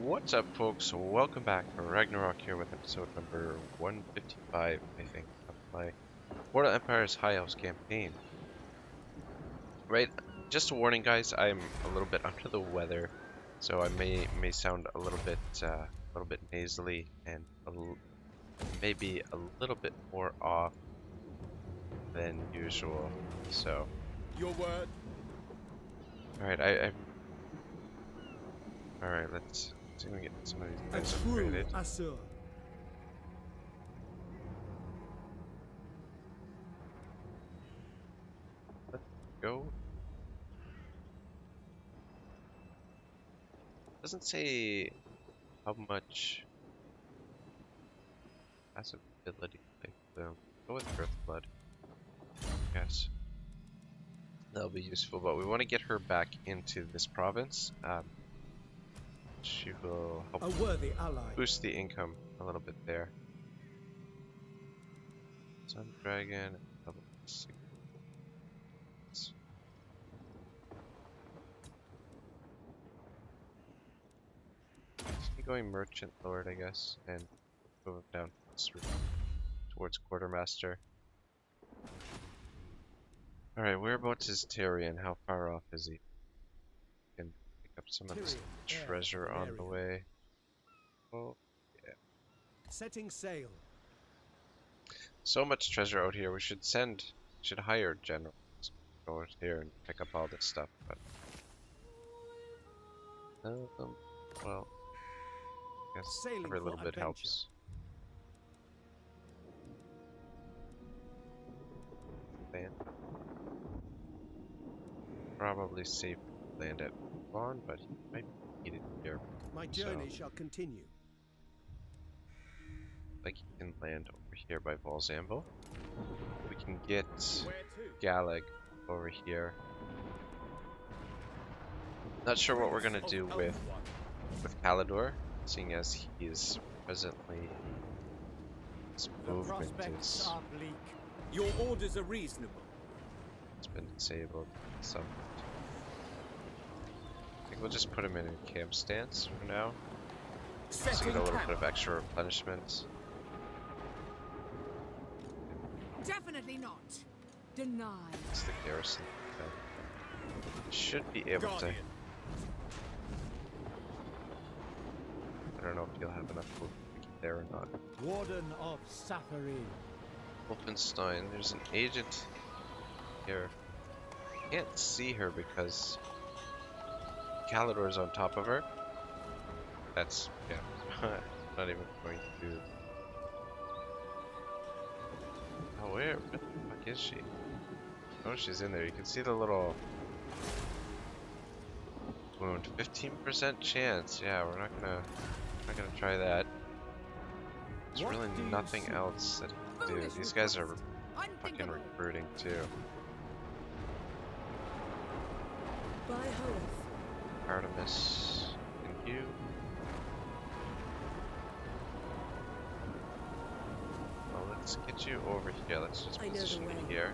What's up, folks? Welcome back for Ragnarok here with episode number 155, I think, of my Mortal Empire's High Elves campaign. Right, just a warning, guys. I'm a little bit under the weather, so I may sound a little bit nasally and maybe a little bit more off than usual. So, your word. all right, all right. Let's see if we can get some of these guys upgraded. Aesanar. Let's go. Doesn't say how much passive ability like them. Go with Earthblood. Yes. That'll be useful, but we want to get her back into this province. She will help A worthy ally. boost the income a little bit there. Sun Dragon, level 6. Keep going Merchant Lord, I guess, and move down this route towards Quartermaster. Alright, whereabouts is Tyrion? How far off is he? Can pick up some of this treasure on the way. Oh, yeah. Setting sail. So much treasure out here. We should hire generals to go out here and pick up all this stuff, but well, I guess Sailing every little for bit adventure. helps. Land. Probably safe to land at Vaughn, but he might be needed here. My journey shall continue. Like he can land over here by Volzambo. We can get Where to? Galag over here. Not sure what we're gonna do with Kalidor, seeing as he is presently his movement is are bleak. Your orders are reasonable. it's been disabled. So I think we'll just put him in a camp stance for now. So we Setting get a little camp. bit of extra replenishment. Definitely not. Denied. It's the garrison. Should be able to. Guardian. I don't know if you'll have enough movement to get there or not. Warden of Safarin. Wolfenstein, there's an agent here. Can't see her because Kalidor's on top of her. That's, yeah, not even going to. Oh, where the fuck is she? Oh, she's in there. You can see the little wound. 15% chance. Yeah, we're not gonna try that. There's What really do you nothing see? else that he can do. These guys are fucking Unthinkable. recruiting too. By Hoeth. Artemis and you. Well, let's get you over here. Let's just I know the position you way. here.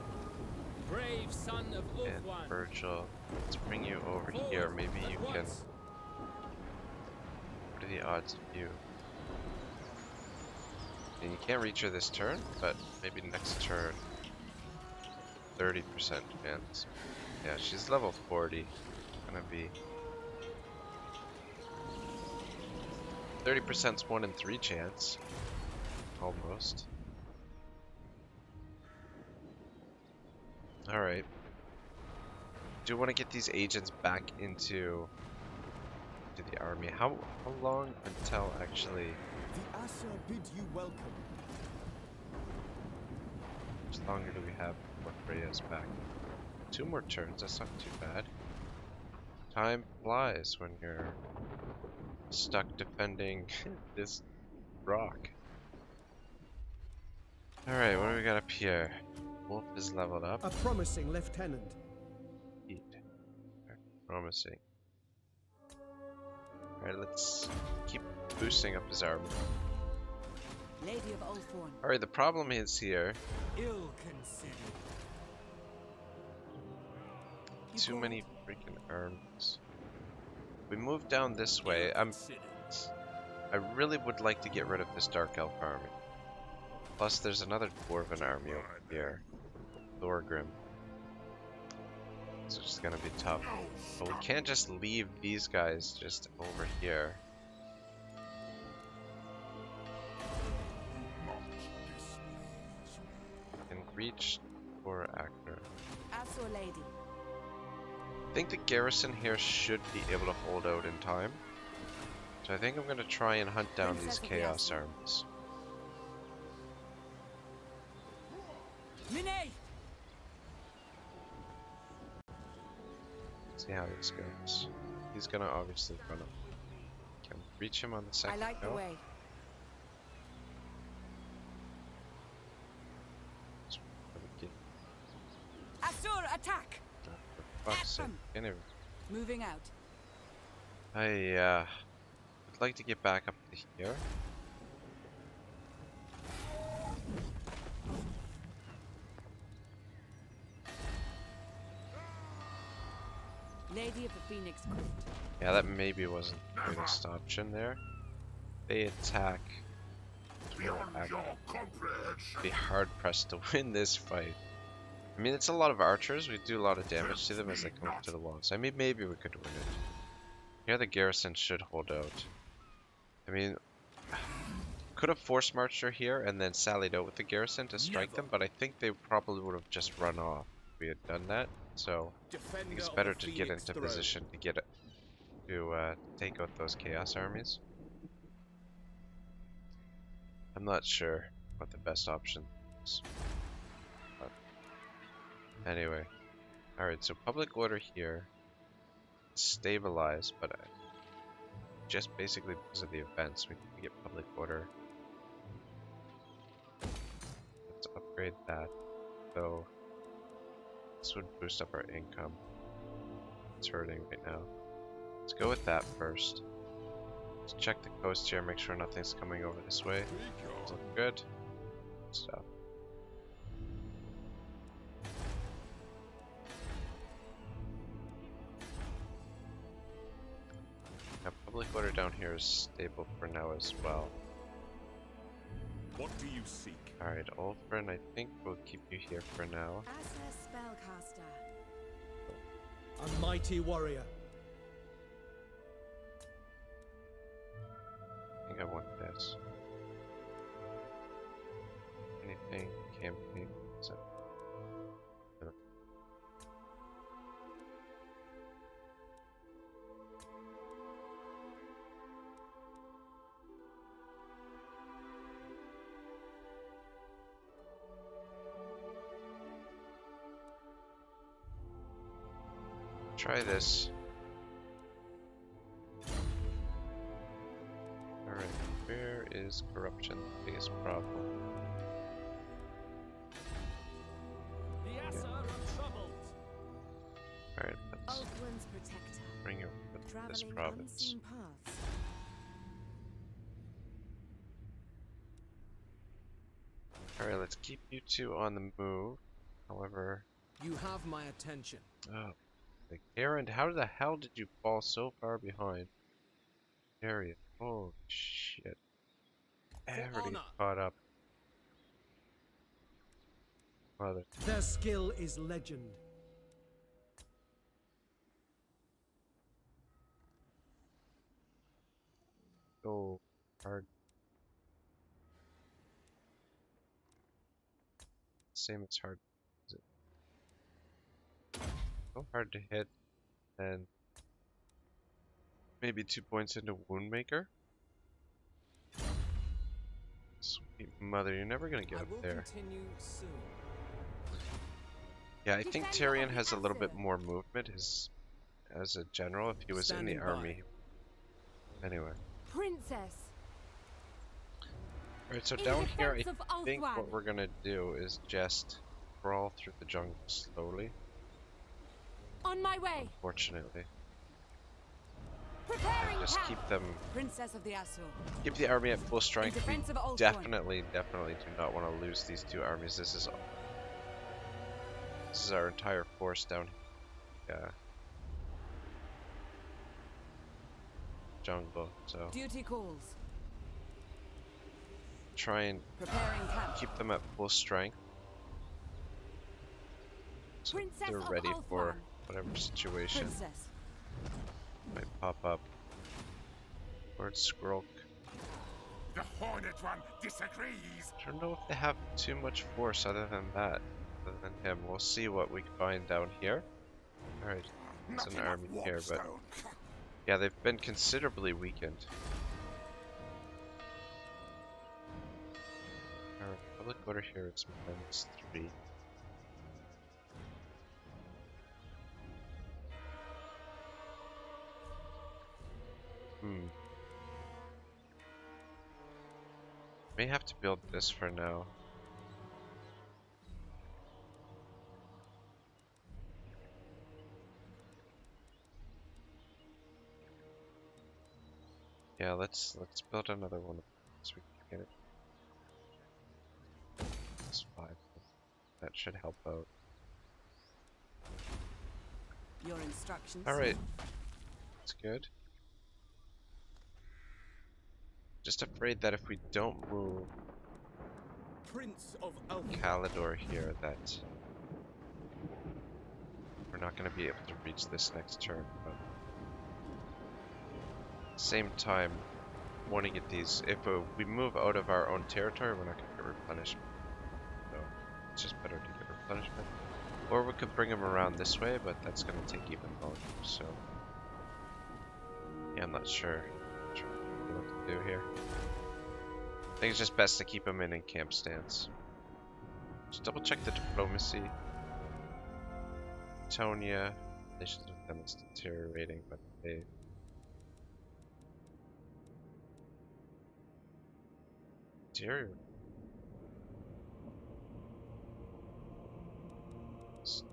Brave son of And Ulthuan. Virgil, let's bring you over here. Maybe you can. What are the odds of you? And you can't reach her this turn, but maybe next turn. 30% chance. Yeah, she's level 40. Gonna be 30%'s 1 in 3 chance. Almost. Alright. Do want to get these agents back into the army. How long until actually The Asa bid you welcome. how much longer do we have before Freya's back? 2 more turns, that's not too bad. Time flies when you're stuck defending this rock. Alright, what do we got up here? Wolf is leveled up. A promising lieutenant. Indeed. Very promising. Alright, let's keep boosting up his armor. Lady of Ulthuan. Alright, the problem is here. Ill considered. Too many freaking arms. We move down this way. I'm I really would like to get rid of this Dark Elf army. Plus, there's another Dwarven army over here. Thorgrim. So it's gonna be tough. But we can't just leave these guys just over here. And reach for actor. Aesanar lady. I think the garrison here should be able to hold out in time. So I think I'm gonna try and hunt down these chaos armies. Minay! See how this goes. He's gonna obviously run up. Can reach him on the I second like the go. way. Aesanar attack! For fuck's sake. Anyway, Moving out. I would like to get back up to here. Lady of the Phoenix Court. Yeah, that maybe wasn't the greatest option there. They attack. Be hard pressed to win this fight. I mean, it's a lot of archers. We do a lot of damage to them as they come up to the walls. I mean, maybe we could win it. Here, the garrison should hold out. I mean, could have force marched her here and then sallied out with the garrison to strike them, but I think they probably would have just run off if we had done that. So it's better to get into position to get it to take out those chaos armies. I'm not sure what the best option is. But anyway, alright, so public order here stabilized, but just basically because of the events, we need to get public order. Let's upgrade that. So this would boost up our income. It's hurting right now. Let's go with that first. Let's check the coast here, make sure nothing's coming over this way. Does look good. Good stuff. Now, public order down here is stable for now as well. What do you seek? Alright, Ulfrin, I think we'll keep you here for now. Aesanar spellcaster. A mighty warrior. I think I want this. Anything, campaign, so. No. Try this. Alright, where is corruption the biggest problem? The Aesanar are troubled. Alright, let's Ulthuan's protector. bring it with this Traveling province. unseen paths. Alright, let's keep you two on the move. However, You have my attention. oh, like Aaron, how the hell did you fall so far behind? Area. Oh shit. Everybody's honor. caught up. Mother. Their skill is legend. So hard. Same as hard. Is it? So hard to hit, and maybe 2 points into Wound Maker. Sweet mother, you're never gonna get I up will there. continue soon. Yeah, I think Defend Tyrion on has a little bit Aesanar. more movement as a general if he was in the Standing by. army. Anyway. Princess. Alright, so In down here I defense of think what Ulthuan. we're gonna do is just crawl through the jungle slowly, On my way. unfortunately. Preparing Just camp. keep them, Princess of the Aesanar. keep the army at full strength. We defense of Ulthuan. definitely do not want to lose these two armies. This is our entire force down here. Yeah. jungle, so Duty calls. try and Preparing camp. keep them at full strength. So Princess they're of ready for Ulthuan. whatever situation Princess. might pop up. Lord Scroll. The Hornet One disagrees. I don't know if they have too much force other than that. Other than him. We'll see what we can find down here. Alright, it's an Nothing army but here, but warpstone. yeah, they've been considerably weakened. Our public order here is -3. May have to build this for now. Yeah, let's build another one so we can get it. That's 5. That should help out. Your instructions. Alright. That's good. Just afraid that if we don't move Prince of Elf. Calidor here, that we're not going to be able to reach this next turn. But at the same time, want to get these. If we move out of our own territory, we're not going to get replenishment. So it's just better to get replenishment. Or we could bring them around this way, but that's going to take even longer. So yeah, I'm not sure what to do here. I think it's just best to keep them in camp stance. Just double check the diplomacy. Tonia, relations with them is deteriorating, but they. Deteriorating.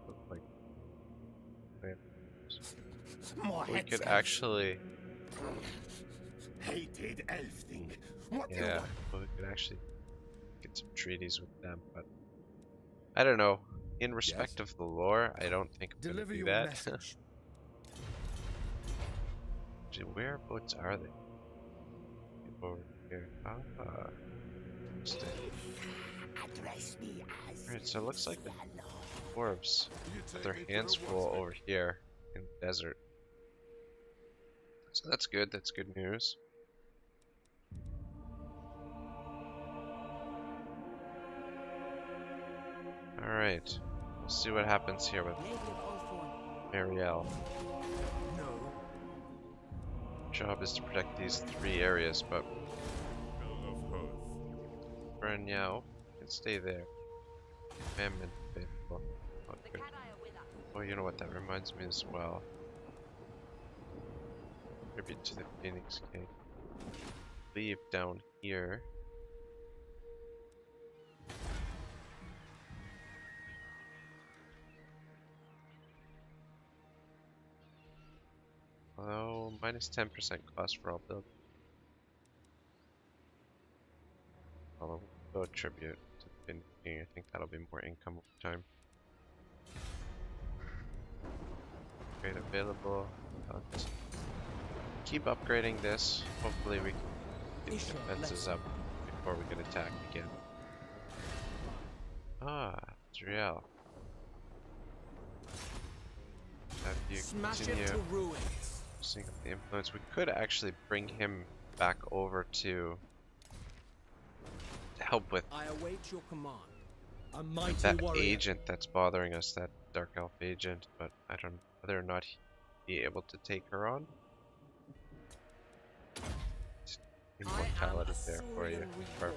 Look like we could actually. Hated elf thing. What do you Yeah, want? well, we could actually get some treaties with them, but I don't know. In respect of the lore, I don't think I'm gonna Deliver do your that. message. Actually, whereabouts are they? Over here. Interesting. Address me as Alright, so it looks like the dwarves You have take their me to hands the full what's over here in the desert. So that's good. That's good news. Alright, we'll see what happens here with Lady of Ulthuan. Marielle. No. Job is to protect these 3 areas, but Branyao can stay there. Famine faithful. Oh, good. Oh, you know what? That reminds me as well. Tribute to the Phoenix King. Leave down here. Although, minus 10% cost for all build. Although, we'll go tribute to the Phoenix King. I think that'll be more income over time. Upgrade available. Let's keep upgrading this. Hopefully we can get the defenses up before we get attacked again. Ah, Driel. Have you Smash continue it to ruins. seeing the influence? We could actually bring him back over to help with I await your command. A mighty that warrior. agent that's bothering us, that Dark Elf agent, but I don't know whether or not he'd be able to take her on. Immortality there for you. Before I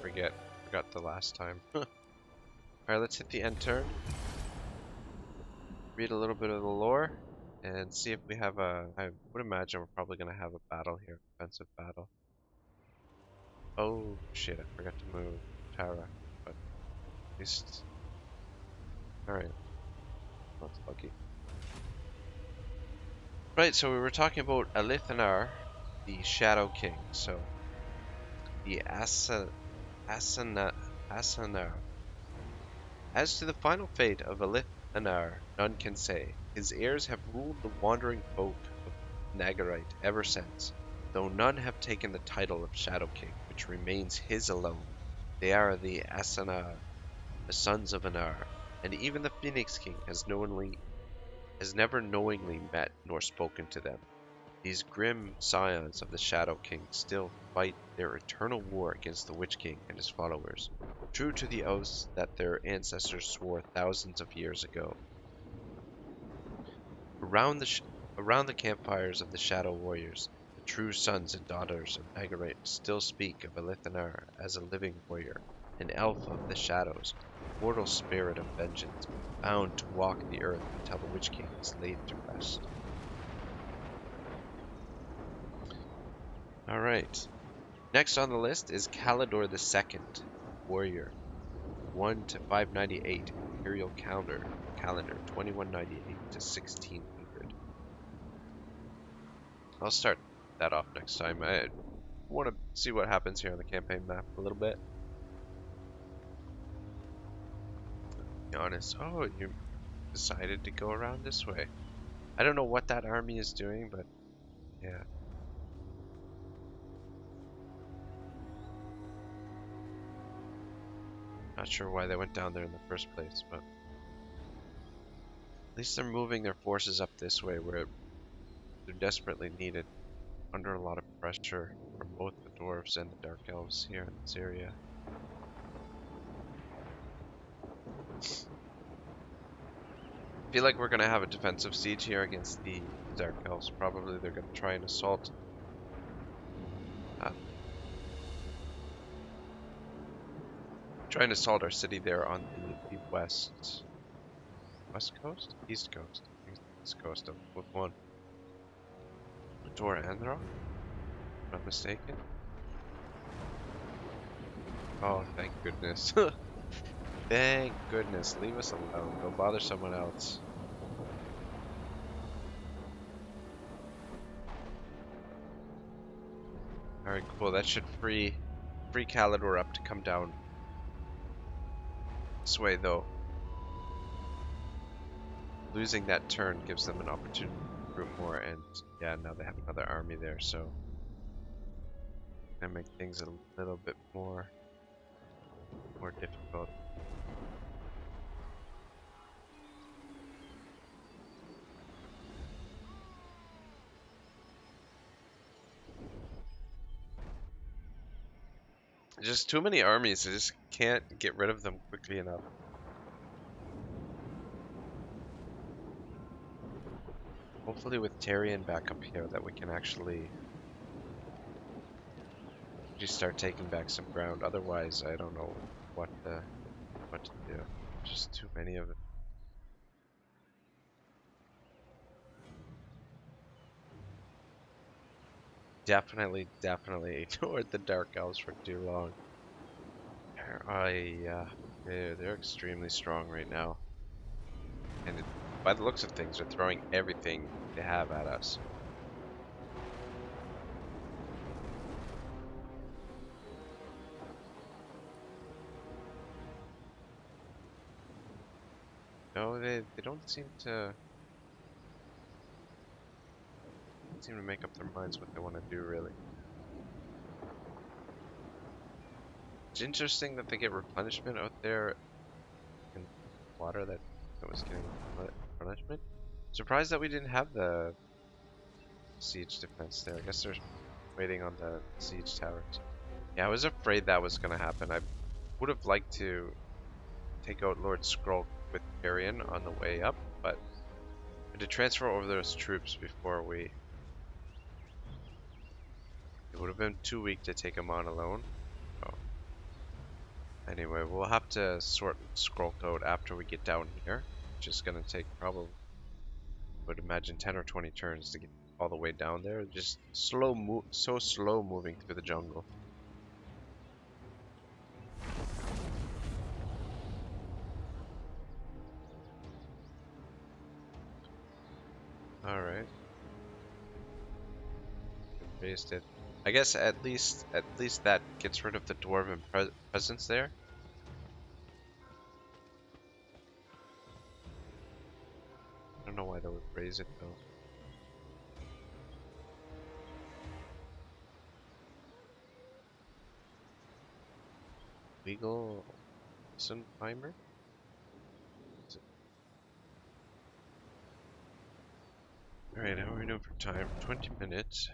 forgot the last time. Alright, let's hit the end turn. Read a little bit of the lore and see if we have a. I would imagine we're probably going to have a battle here, offensive battle. Oh shit, I forgot to move Tara, but at least. Alright. That's lucky. Right, so we were talking about Aesanar, the Shadow King. So, the Aesanar. As to the final fate of Aesanar, none can say. His heirs have ruled the wandering folk of Nagarite ever since. though none have taken the title of Shadow King, which remains his alone. They are the Aesanar, the sons of Anar, and even the Phoenix King has never knowingly met nor spoken to them. These grim scions of the Shadow King still fight their eternal war against the Witch King and his followers, true to the oaths that their ancestors swore thousands of years ago. Around the campfires of the Shadow Warriors, the true sons and daughters of Nagaret still speak of Elithanar as a living warrior, an elf of the shadows, a mortal spirit of vengeance, bound to walk the earth until the Witch King is laid to rest. Alright. Next on the list is Calidor II, warrior. 1 to 598 Imperial calendar 2198 to 1600. I'll start that off next time. I want to see what happens here on the campaign map a little bit. Be honest. Oh, you decided to go around this way. I don't know what that army is doing, but yeah. Not sure why they went down there in the first place, but at least they're moving their forces up this way where they're desperately needed, under a lot of pressure from both the dwarves and the dark elves here in this area. I feel like we're going to have a defensive siege here against the dark elves. Probably they're going to try and assault. Try and assault our city there on the west coast? East coast. I think it's east coast of with one. Ragnarok? If I'm not mistaken. Oh, thank goodness. Thank goodness. Leave us alone. Go bother someone else. Alright, cool. That should free Calidor up to come down this way, though. Losing that turn gives them an opportunity to recruit more, and yeah, now they have another army there, so gonna make things a little bit more difficult. Just too many armies. I just can't get rid of them quickly enough. Hopefully with Tyrion back up here that we can actually just start taking back some ground. Otherwise, I don't know what to do. Just too many of it. Definitely ignored the Dark Elves for too long. They're extremely strong right now. And by the looks of things, they're throwing everything they have at us. No, they don't seem to make up their minds what they want to do, really. It's interesting that they get replenishment out there in water that was getting replenishment. Surprised that we didn't have the siege defense there. I guess they're waiting on the siege towers. Yeah, I was afraid that was going to happen. I would have liked to take out Lord Skrull with Tyrion on the way up, but I had to transfer over those troops before we... It would have been too weak to take him on alone. So anyway, we'll have to sort Skrull out after we get down here, which is going to take probably, I would imagine, 10 or 20 turns to get all the way down there. Just so slow moving through the jungle. Alright. Raised it. I guess at least that gets rid of the dwarven presence there. I don't know why they would raise it though. legal Sunheimer? Alright, how are we doing for time? 20 minutes.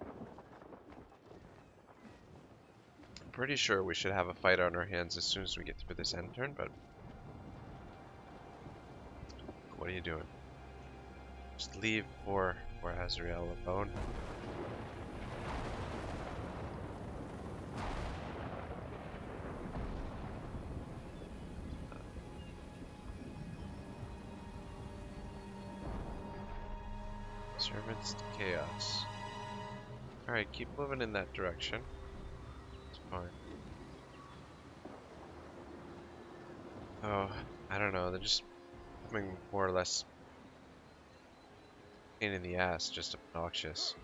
I'm pretty sure we should have a fight on our hands as soon as we get through this end turn, but what are you doing? Just leave poor Azrael alone. Servants to chaos. Alright, keep moving in that direction. It's fine. Oh, I don't know, they're just becoming more or less pain in the ass, just obnoxious.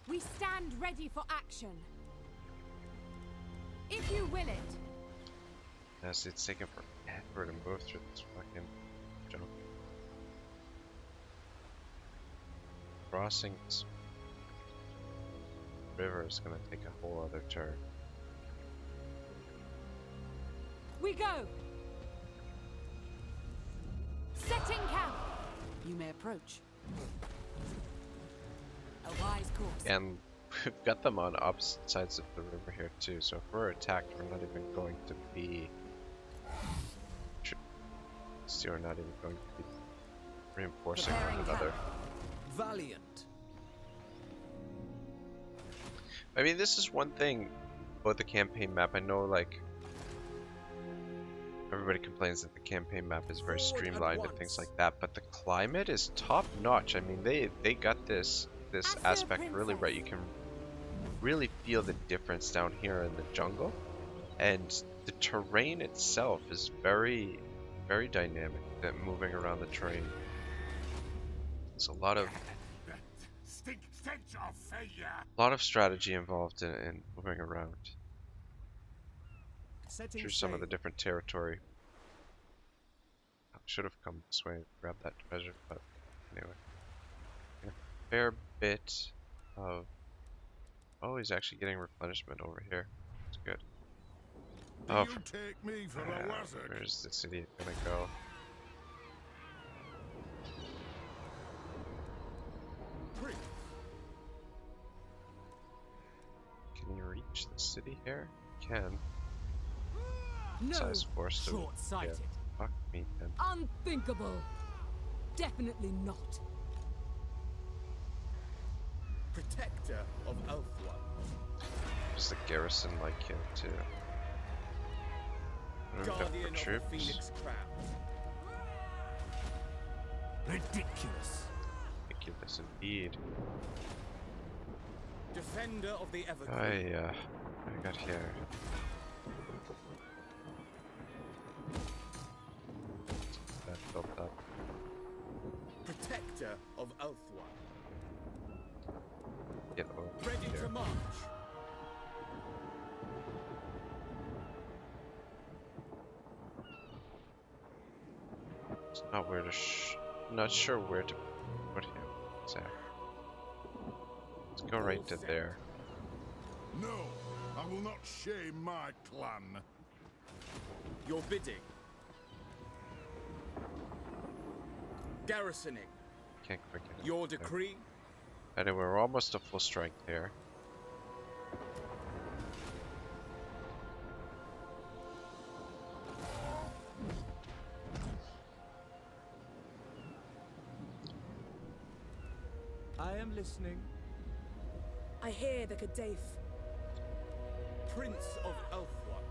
We stand ready for action. If you will it. Yes, it's taking forever to move through this fucking junk. Crossing this river is gonna take a whole other turn. We go. Setting camp. You may approach. A wise course. And we've got them on opposite sides of the river here too, so if we're attacked, we're not even going to be... We're not even going to be reinforcing one another. Valiant. I mean, this is one thing about the campaign map. I know, like, everybody complains that the campaign map is very streamlined and things like that, but the climate is top notch. I mean, they got this aspect really right. You can really feel the difference down here in the jungle, and the terrain itself is very, very dynamic. That moving around the terrain, there's a lot of strategy involved in moving around through some of the different territory. I should have come this way and grabbed that treasure, but anyway. A fair bit of... Oh, he's actually getting replenishment over here. That's good. Oh, You take me for a wizard. where's this idiot gonna go? Can you reach the city here? Can. No. Size force to... Short-sighted. Yeah, fuck me then. Unthinkable. Definitely not. Protector of Elfwine. Just a garrison like him too. What do we got Guardian for of the troops? Phoenix Crown. Ridiculous. Ridiculous indeed. Defender of the Evergreen. I got here. That built up. Protector of Elfwine. Get over Ready here. to march. It's not where to not sure where to put him exactly. Let's go right to there. No, I will not shame my clan. Your bidding. Garrisoning. Can't quick enough. Your there. decree. Anyway, we're almost to full strength here. I am listening. I hear the Kadaif. Prince of Elfwine.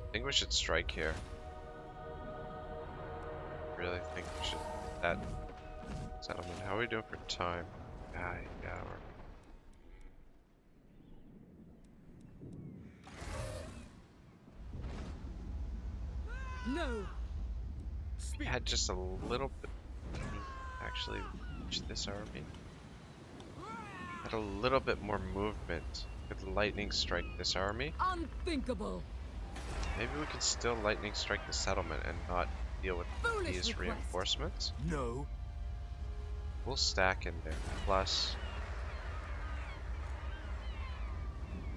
I think we should strike here. Really think we should that settlement. How are we doing for time? Yeah, No. we had just a little bit. Can we actually reach this army? Had a little bit more movement. Could lightning strike this army. Unthinkable. Maybe we could still lightning strike the settlement and not deal with Foolish these request. reinforcements. No. We'll stack in there. Plus,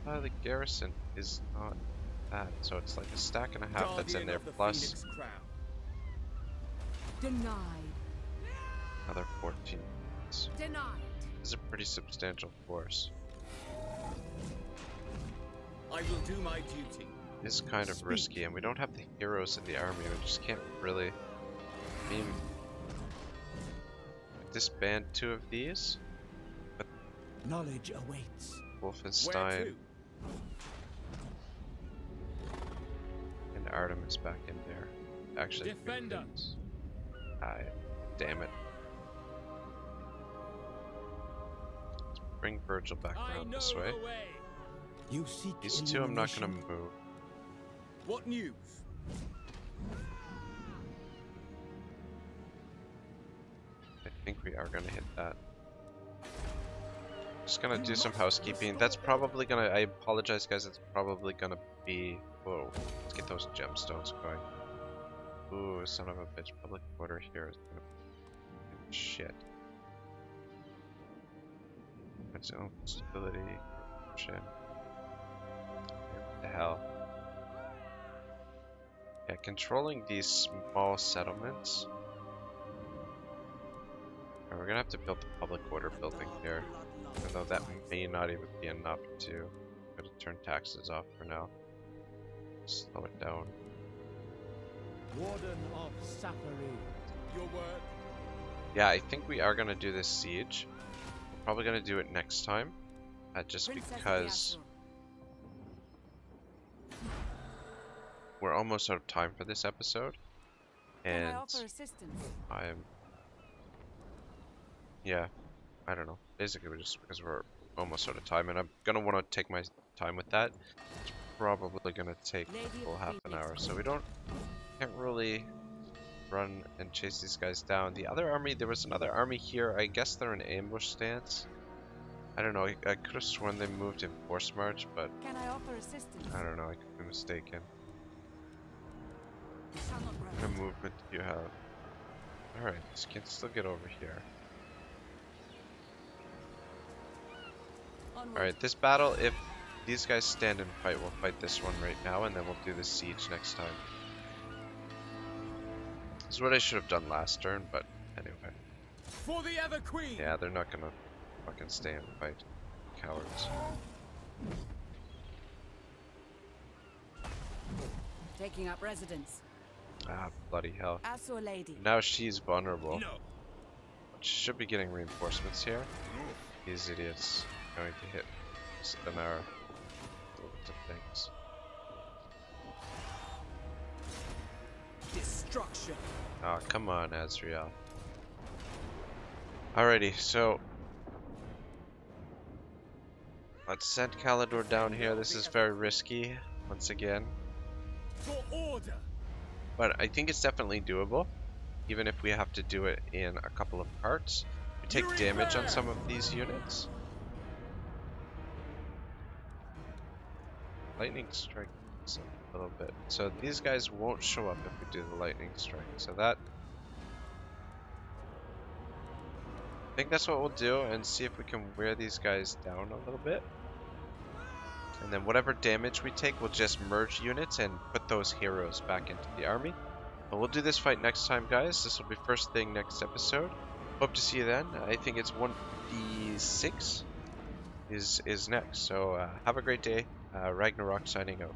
the garrison is not bad, so it's like a stack and a half that's in Guardian there. of the Plus Phoenix Crown. Denied. another 14. This Denied. is a pretty substantial force. I will do my duty. It's kind of risky, and we don't have the heroes in the army. We just can't really. I mean, disband 2 of these. Knowledge awaits. Where Wolfenstein to? and Artemis back in there. Actually, Defender. damn it. Let's bring Virgil back I around know this way. the way. You seek These 2 I'm not gonna illumination? move. What news? I think we are gonna hit that. Just gonna do some housekeeping. That's probably gonna. I apologize, guys. It's probably gonna be. Whoa. Let's get those gemstones going. Ooh, son of a bitch. Public order here is gonna be shit. Its own stability. Shit. What the hell? Yeah, controlling these small settlements. We're gonna have to build the public order building here. Even though that may not even be enough to turn taxes off for now. Slow it down. Warden of Safari. Your word. Yeah, I think we are gonna do this siege. We're probably gonna do it next time. Just Princess of because Aesanar. we're almost out of time for this episode. Can And I offer assistance? I'm... Yeah, I don't know. Basically, we're just because we're almost out of time, and I'm gonna want to take my time with that. It's probably gonna take Lady a of full the half an Phoenix. hour, so we can't really run and chase these guys down. The other army, there was another army here. I guess they're in ambush stance. I don't know. I could have sworn they moved in force march, but Can I offer assistance? I don't know. I could be mistaken. You shall not What kind of movement do you have? All right, this can still get over here. Onward. Alright, this battle, if these guys stand and fight, we'll fight this one right now, and then we'll do the siege next time. This is what I should have done last turn, but anyway. For the Ever Queen. Yeah, they're not gonna fucking stay and fight. Cowards. Taking up residence. Ah, bloody hell. Aesanar lady. Now she's vulnerable. No. She should be getting reinforcements here. These idiots going to hit Aesanar. Little things. Destruction. Oh, come on, Azrael. Alrighty, so let's send Kalidor down here. This is very risky, once again. For order. But I think it's definitely doable, even if we have to do it in a couple of parts. We take damage on some of these units. Lightning strike a little bit. So these guys won't show up if we do the lightning strike. So that... I think that's what we'll do, and see if we can wear these guys down a little bit. And then whatever damage we take, we'll just merge units and put those heroes back into the army. But we'll do this fight next time, guys. This will be first thing next episode. Hope to see you then. I think it's 156 is next. So have a great day. Ragnarok signing out.